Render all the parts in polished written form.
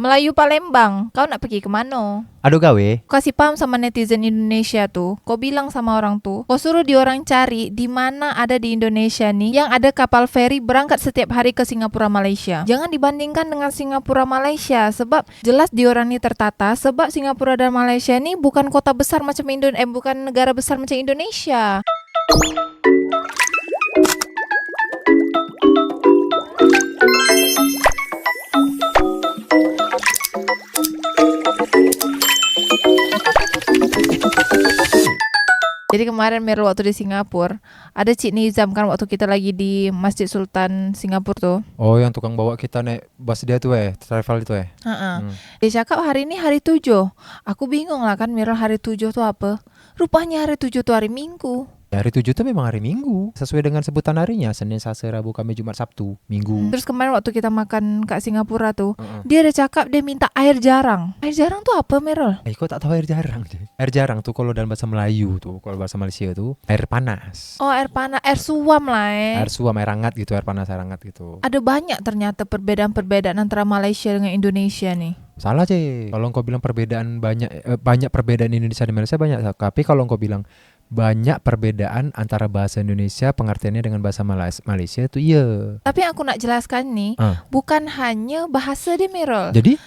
Melayu Palembang, kau nak pergi kemana? Aduh gawe. Kasih paham sama netizen Indonesia tuh. Kau bilang sama orang tuh, kau suruh diorang cari di mana ada di Indonesia nih yang ada kapal feri berangkat setiap hari ke Singapura Malaysia. Jangan dibandingkan dengan Singapura Malaysia sebab jelas diorang nih tertata sebab Singapura dan Malaysia nih bukan kota besar macam bukan negara besar macam Indonesia. Jadi kemarin Merul waktu di Singapura, ada Cik Nizam kan waktu kita lagi di Masjid Sultan Singapura tuh. Oh, yang tukang bawa kita naik bus dia tuh travel itu Dia cakap hari ini hari 7. Aku bingung lah kan Merul, hari 7 tuh apa? Rupanya hari 7 tuh hari Minggu. Ya, hari 7 tuh memang hari Minggu. Sesuai dengan sebutan harinya, Senin, Selasa, Rabu, Kamis, Jumat, Sabtu, Minggu. Terus kemarin waktu kita makan kat Singapura tuh, dia ada cakap dia minta air jarang. Air jarang tuh apa Merul? Kok tak tahu air jarang deh. Air jarang tuh kalau dalam bahasa Melayu tuh, kalau bahasa Malaysia tuh air panas. Oh, air panas, air suam lah Air suam, air hangat gitu, air panas, air hangat gitu. Ada banyak ternyata perbedaan-perbedaan antara Malaysia dengan Indonesia nih. Salah sih. Kalau engkau bilang perbedaan banyak perbedaan Indonesia dan Malaysia banyak. Tapi kalau engkau bilang banyak perbedaan antara bahasa Indonesia pengertiannya dengan bahasa Malaysia itu iya. Tapi yang aku nak jelaskan nih, bukan hanya bahasa dia Merul. Jadi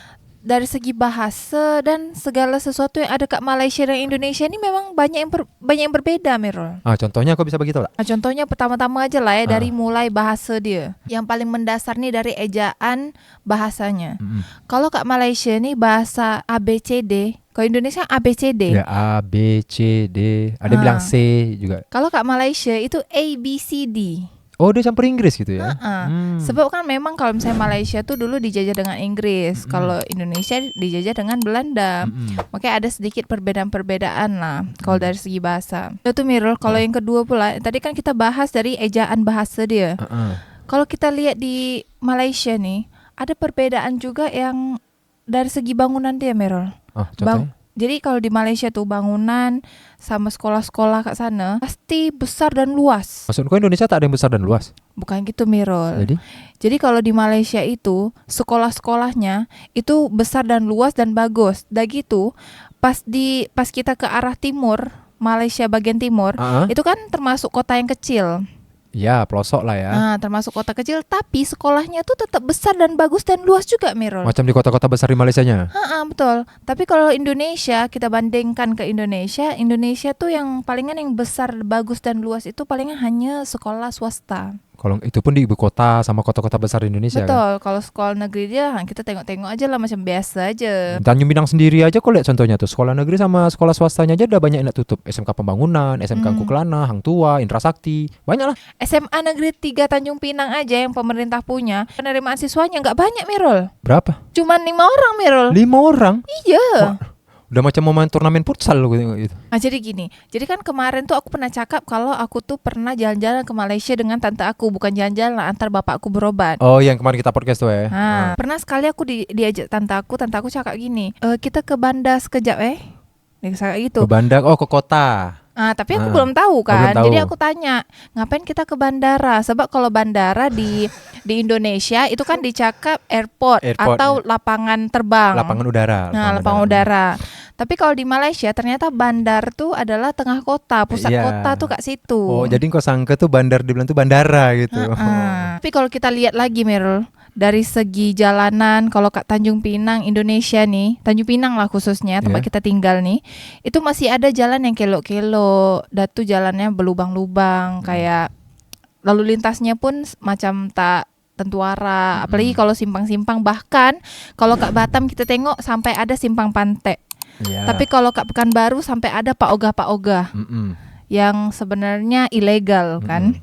dari segi bahasa dan segala sesuatu yang ada kat Malaysia dan Indonesia ini memang banyak yang berbeda Merul. Contohnya kau bisa bagi tahu tak? Contohnya pertama-tama aja lah dari mulai bahasa dia. Yang paling mendasar nih dari ejaan bahasanya. Kalau kat Malaysia nih bahasa ABCD, kalau Indonesia ABCD. Ya, A, B, C, D. Ada bilang C juga. Kalau kat Malaysia itu ABCD. Oh, dia campur Inggris gitu ya? Sebab kan memang kalau misalnya Malaysia tuh dulu dijajah dengan Inggris, kalau Indonesia dijajah dengan Belanda. Makanya ada sedikit perbedaan-perbedaan lah kalau dari segi bahasa. Itu Mirul, kalau yang kedua pula, tadi kan kita bahas dari ejaan bahasa dia. Kalau kita lihat di Malaysia nih, ada perbedaan juga yang dari segi bangunan dia Mirul. Contohnya? Jadi kalau di Malaysia tuh bangunan sama sekolah-sekolah kat sana pasti besar dan luas. Maksudku Indonesia tak ada yang besar dan luas? Bukan gitu Mirul. Jadi kalau di Malaysia itu sekolah-sekolahnya itu besar dan luas dan bagus. Dah gitu pas kita ke arah timur, Malaysia bagian timur, itu kan termasuk kota yang kecil. Ya, pelosok lah ya. Termasuk kota kecil, tapi sekolahnya tuh tetap besar dan bagus dan luas juga Mirul. Macam di kota-kota besar di Malaysianya? Betul. Tapi kalau Indonesia, kita bandingkan ke Indonesia tuh yang palingan yang besar, bagus dan luas itu palingan hanya sekolah swasta. Kalau itu pun di ibu kota sama kota-kota besar di Indonesia. Betul, kan? kalau sekolah negeri dia kita tengok-tengok aja lah macam biasa aja. Tanjung Pinang sendiri aja kau lihat contohnya tuh, sekolah negeri sama sekolah swastanya aja udah banyak yang nak tutup. SMK Pembangunan, SMK Kuklana, Hang Tua, Indrasakti, banyak lah. SMA Negeri 3 Tanjung Pinang aja yang pemerintah punya, penerimaan siswanya nggak banyak Mirul. Berapa? Cuman 5 orang Mirul. 5 orang? Iya. Udah macam mau main turnamen futsal gitu. Jadi gini, jadi kan kemarin tuh aku pernah cakap kalau aku tuh pernah jalan-jalan ke Malaysia dengan tante aku, bukan jalan-jalan lah, antar bapakku berobat. Oh, yang kemarin kita podcast tuh ya. Pernah sekali aku diajak tante aku cakap gini, kita ke bandar sekejap dia cakap gitu. Ke bandar, ke kota. Tapi aku belum tahu kan. Belum tahu. Jadi aku tanya, ngapain kita ke bandara? Sebab kalau bandara di Indonesia itu kan dicakap airport atau lapangan terbang. Lapangan udara. Lapangan udara. Tapi kalau di Malaysia ternyata bandar tuh adalah tengah kota, pusat kota tuh kat situ. Oh, jadi kau sangka tuh bandar dibilang tuh bandara gitu. Tapi kalau kita lihat lagi Merul, dari segi jalanan, kalau kat Tanjung Pinang Indonesia nih, Tanjung Pinang lah khususnya tempat kita tinggal nih, itu masih ada jalan yang kelok-kelok, dan tuh jalannya berlubang-lubang, kayak lalu lintasnya pun macam tak tentu arah. Apalagi kalau simpang-simpang, bahkan kalau kat Batam kita tengok sampai ada simpang pantai. Tapi kalau kat Pekanbaru sampai ada Pak Ogah yang sebenarnya ilegal kan.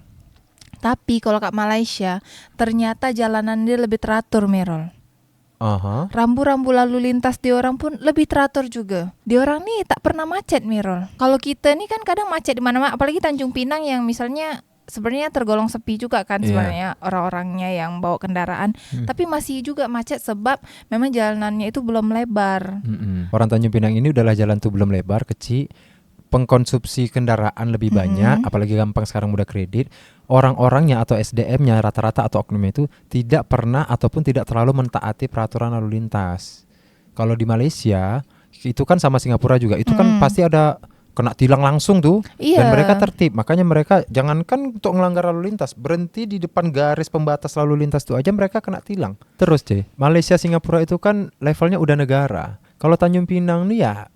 Tapi kalau kat Malaysia ternyata jalanan dia lebih teratur Merul. Rambu-rambu lalu lintas diorang pun lebih teratur juga. Diorang nih tak pernah macet Merul. Kalau kita nih kan kadang macet di mana-mana, apalagi Tanjung Pinang yang misalnya sebenarnya tergolong sepi juga kan sebenarnya orang-orangnya yang bawa kendaraan, tapi masih juga macet sebab memang jalanannya itu belum lebar. Orang Tanjung Pinang ini udahlah jalan tuh belum lebar, kecil, pengkonsumsi kendaraan lebih banyak, apalagi gampang sekarang mudah kredit. orang-orangnya atau SDM-nya rata-rata atau oknumnya itu tidak pernah ataupun tidak terlalu mentaati peraturan lalu lintas. Kalau di Malaysia itu kan sama Singapura juga, itu kan pasti ada kena tilang langsung tuh. Iya. Dan mereka tertib, makanya mereka jangankan untuk melanggar lalu lintas, berhenti di depan garis pembatas lalu lintas tuh aja mereka kena tilang. Terus Malaysia Singapura itu kan levelnya udah negara. Kalau Tanjung Pinang nih ya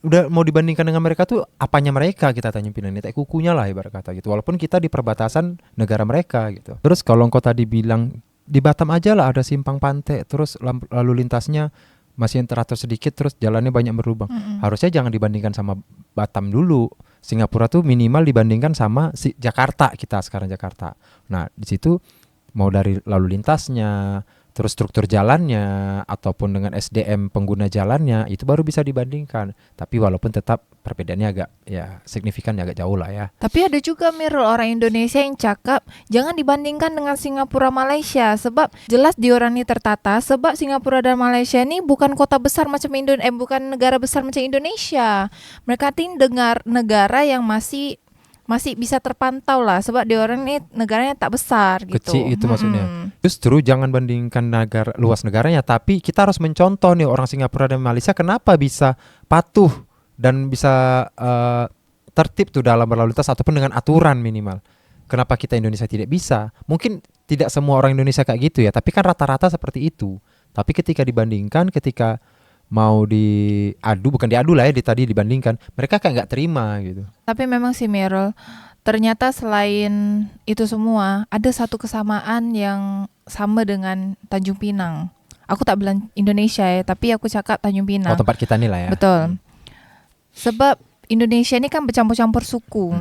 udah mau dibandingkan dengan mereka tuh apanya mereka, kita Tanjung Pinang ini kukunya lah ibarat kata gitu, walaupun kita di perbatasan negara mereka gitu. Terus kalau engkau tadi bilang di Batam aja lah ada simpang pantai, terus lalu lintasnya masih teratur sedikit, terus jalannya banyak berlubang. Harusnya jangan dibandingkan sama Batam dulu. Singapura tuh minimal dibandingkan sama Jakarta, kita sekarang Jakarta. Nah di situ mau dari lalu lintasnya, terus struktur jalannya, ataupun dengan SDM pengguna jalannya, itu baru bisa dibandingkan. Tapi walaupun tetap perbedaannya agak ya signifikan, agak jauh lah ya. Tapi ada juga Mirul orang Indonesia yang cakap jangan dibandingkan dengan Singapura Malaysia, sebab jelas diorang ini tertata, sebab Singapura dan Malaysia ini bukan kota besar macam bukan negara besar macam Indonesia. Mereka ini negara yang masih bisa terpantau lah, sebab diorang ini negaranya tak besar gitu. Kecil itu maksudnya. Justru jangan bandingkan luas negaranya, tapi kita harus mencontoh nih orang Singapura dan Malaysia kenapa bisa patuh dan bisa tertib tuh dalam berlalu lintas ataupun dengan aturan minimal. Kenapa kita Indonesia tidak bisa? Mungkin tidak semua orang Indonesia kayak gitu ya, tapi kan rata-rata seperti itu. Tapi ketika dibandingkan, ketika mau bukan diadu lah ya, tadi dibandingkan, mereka kayak nggak terima gitu. Tapi memang sih Merol, ternyata selain itu semua ada satu kesamaan yang sama dengan Tanjung Pinang. Aku tak bilang Indonesia ya, tapi aku cakap Tanjung Pinang. Oh, tempat kita nih lah ya. Betul. Sebab Indonesia ini kan bercampur-campur suku.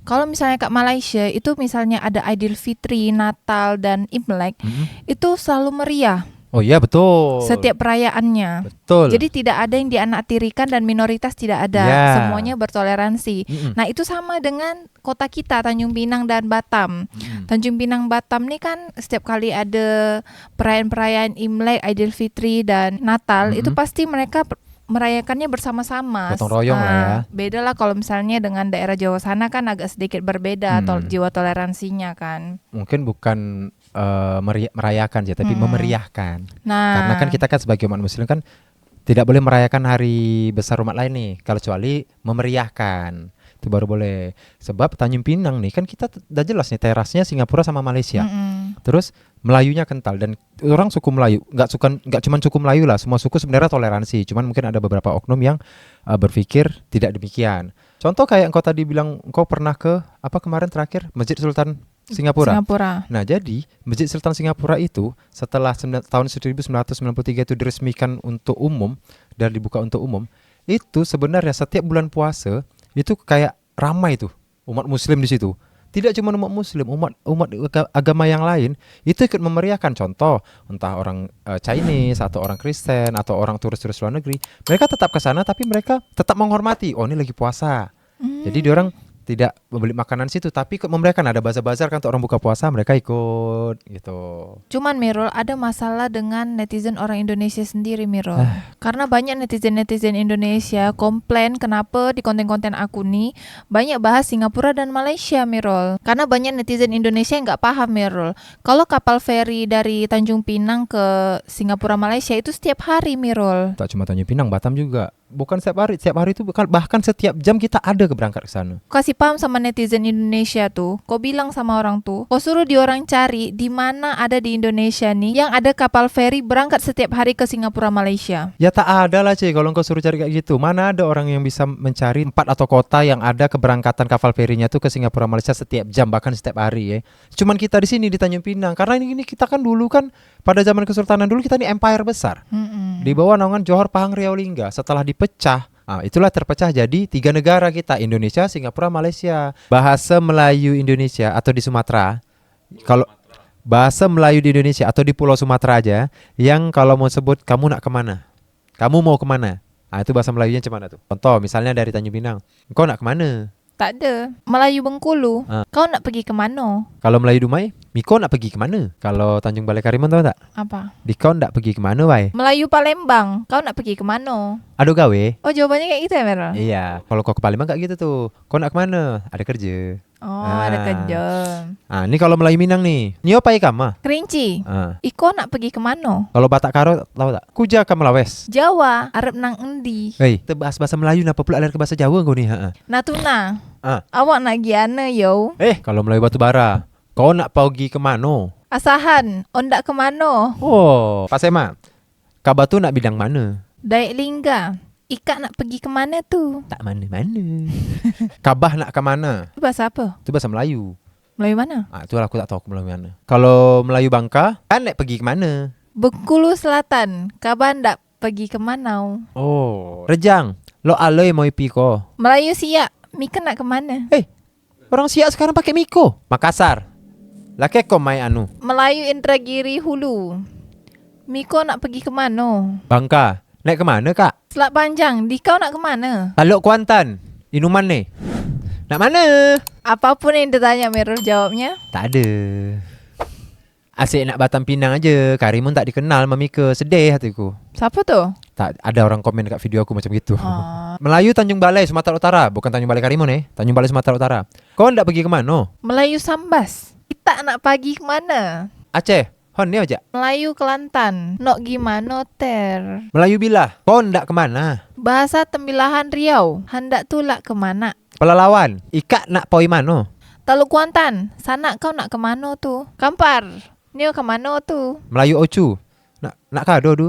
Kalau misalnya kat Malaysia itu misalnya ada Aidilfitri, Natal dan Imlek, itu selalu meriah. Oh iya betul. Setiap perayaannya. Betul. Jadi tidak ada yang dianaktirikan dan minoritas tidak ada. Yeah. Semuanya bertoleransi. Nah itu sama dengan kota kita Tanjung Pinang dan Batam. Tanjung Pinang Batam nih kan setiap kali ada perayaan-perayaan Imlek, Aidilfitri dan Natal, itu pasti mereka merayakannya bersama-sama. Gotong royong lah ya. Beda lah kalau misalnya dengan daerah Jawa sana kan agak sedikit berbeda jiwa toleransinya kan. Mungkin bukan merayakan sih, tapi memeriahkan. Nah, karena kan kita kan sebagai umat muslim kan tidak boleh merayakan hari besar umat lain nih, kecuali memeriahkan. Itu baru boleh. Sebab Tanjung Pinang nih kan kita udah jelas nih terasnya Singapura sama Malaysia. Terus Melayunya kental dan orang suku Melayu nggak cuma suku Melayu lah, semua suku sebenarnya toleransi. Cuman mungkin ada beberapa oknum yang berpikir tidak demikian. Contoh kayak engkau tadi bilang engkau pernah ke apa kemarin terakhir Masjid Sultan Singapura. Nah jadi Masjid Sultan Singapura itu setelah tahun 1993 itu diresmikan untuk umum dan dibuka untuk umum, itu sebenarnya setiap bulan puasa itu kayak ramai tuh umat muslim di situ. Tidak cuma umat muslim, umat agama yang lain itu ikut memeriahkan. Contoh entah orang Chinese atau orang Kristen atau orang turis-turis luar negeri, mereka tetap ke sana tapi mereka tetap menghormati. Oh ini lagi puasa. Jadi diorang tidak membeli makanan situ, tapi ikut memberikan. Ada bazar-bazar kan untuk orang buka puasa, mereka ikut gitu. Cuman Mirul, ada masalah dengan netizen orang Indonesia sendiri Mirul. Karena banyak netizen Indonesia komplain kenapa di konten-konten aku nih banyak bahas Singapura dan Malaysia Mirul. Karena banyak netizen Indonesia yang gak paham Mirul. Kalau kapal feri dari Tanjung Pinang ke Singapura Malaysia itu setiap hari Mirul. Tak cuma Tanjung Pinang, Batam juga. Bukan setiap hari itu bahkan setiap jam kita ada berangkat ke sana. Kasih paham sama netizen Indonesia tuh. Kau bilang sama orang tuh, kau suruh diorang cari di mana ada di Indonesia nih yang ada kapal feri berangkat setiap hari ke Singapura Malaysia. Ya tak ada lah kalau kau suruh cari kayak gitu. Mana ada orang yang bisa mencari tempat atau kota yang ada keberangkatan kapal ferinya tuh ke Singapura Malaysia setiap jam bahkan setiap hari ya. Cuman kita di sini di Tanjung Pinang. Karena ini kita kan dulu kan pada zaman Kesultanan dulu kita ini empire besar. Di bawah naungan Johor, Pahang, Riau, Lingga. Setelah dipecah, itulah terpecah jadi 3 negara kita, Indonesia, Singapura, Malaysia. Bahasa Melayu Indonesia atau di Sumatera, kalau bahasa Melayu di Indonesia atau di Pulau Sumatera aja, yang kalau mau sebut kamu nak kemana, kamu mau kemana, itu bahasa Melayunya cemana tuh. Contoh misalnya dari Tanjung Pinang, kau nak kemana? Tak ada. Melayu Bengkulu, kau nak pergi ke mana? Kalau Melayu Dumai, Miko nak pergi ke mana? Kalau Tanjung Balai Karimun tahu tak? Apa? Dikau nak pergi ke mana, Wai? Melayu Palembang, kau nak pergi ke mana? Aduh gawe. Oh jawabannya kayak gitu ya Merah? Iya. Kalau kau ke Palembang kayak gitu tuh. Kau nak ke mana? Ada kerja. Oh, Ah. ada kejam. Ini kalau Melayu Minang nih. Nio pai kama. Kerinci. Iko nak pergi ke mana? Kalau Batak Karo tahu tak? Kuja ke Melawes. Jawa, Arab nang endi? Hei, kita bahas bahasa Melayu napa pula alir ke bahasa Jawa kau ni? Natuna. Ah. Awak nak giana yo? Kalau Melayu Batubara, kau nak pergi ke mana? Asahan, ondak ke mana? Oh, Pak Sema. Kau batu nak bidang mana? Daik Lingga. Ika nak pergi ke mana tu? Tak mana-mana. Kabah nak ke mana? Itu bahasa apa? Itu bahasa Melayu. Melayu mana? Itulah aku tak tahu aku Melayu mana. Kalau Melayu Bangka, kan nak pergi ke mana? Bengkulu Selatan. Kaban ndak pergi ke mana? Oh, Rejang. Lo aloi mau pi ko. Melayu Siak. Mika nak ke mana? Orang Siak sekarang pakai Miko. Makassar. Laki kau mai anu. Melayu Indragiri Hulu. Miko nak pergi ke mana? Bangka. Naik ke mana kak? Selat Panjang. Dikau nak ke mana? Taluk Kuantan. Inuman ni. Nak mana? Apapun yang ditanya Merul jawabnya. Tak ada. Asyik nak Batam Pinang aja. Karimun tak dikenal Mamika. Sedih hatiku. Siapa tu? Tak ada orang komen dekat video aku macam gitu. Oh. Melayu Tanjung Balai Sumatera Utara. Bukan Tanjung Balai Karimun Tanjung Balai Sumatera Utara. Kau nak pergi ke mana? Melayu Sambas. Kita nak pergi ke mana? Aceh. Hon ni aja. Melayu Kelantan. Nok gimana ter? Melayu Bilah. Kau nak ke mana? Bahasa Tembilahan Riau. Hendak tu lak ke mana? Pelalawan. Ikat nak poi mana? Teluk Kuantan. Sana kau nak ke mana tu? Kampar. Nio ke mana tu? Melayu Ocu. Nak kado tu.